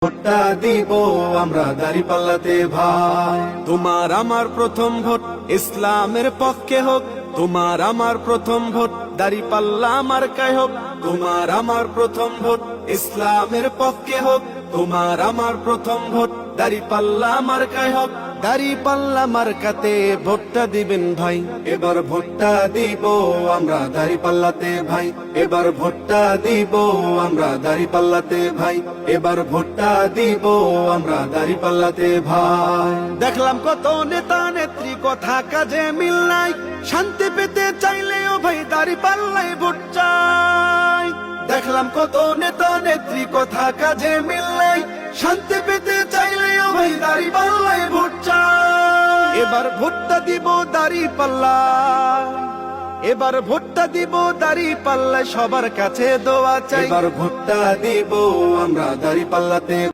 ভোটটা দিব আমরা দাঁড়িপাল্লাতে ভাই। তোমার আমার প্রথম ভোট ইসলামের পক্ষে হোক, তোমার আমার প্রথম ভোট দাঁড়িপাল্লা মার্কায় হোক। তোমার আমার প্রথম ভোট ইসলামের পক্ষে হোক, তোমার আমার প্রথম ভোট দাঁড়িপাল্লা মার্কায় হোক। দাঁড়িপাল্লা মার্কাতে ভোটটা দিবেন ভাই, এবার ভোটটা দিব আমরা দাঁড়িপাল্লাতে ভাই। এবার ভোটটা দিব আমরা দাঁড়িপাল্লাতে ভাই। এবার ভোটটা দিব আমরা দাঁড়িপাল্লাতে ভাই। দেখলাম কত নেতা নেত্রী কথা কাজে মিল নাই, শান্তি পেতে চাইলেও ভাই দাঁড়িপাল্লাই ভোট চাই। দেখলাম কত নেতা নেত্রী কথা কাজে মিল নাই, শান্তি পেতে চাইলেও ভাই দাঁড়িপাল্লাই ভোট চাই। এবার ভোটটা দিব দাঁড়িপাল্লা, এবার ভোটটা দিব দাঁড়িপাল্লায় সবার কাছে দোয়া চাই। এবার ভোটটা দিব আমরা দাঁড়িপাল্লাতে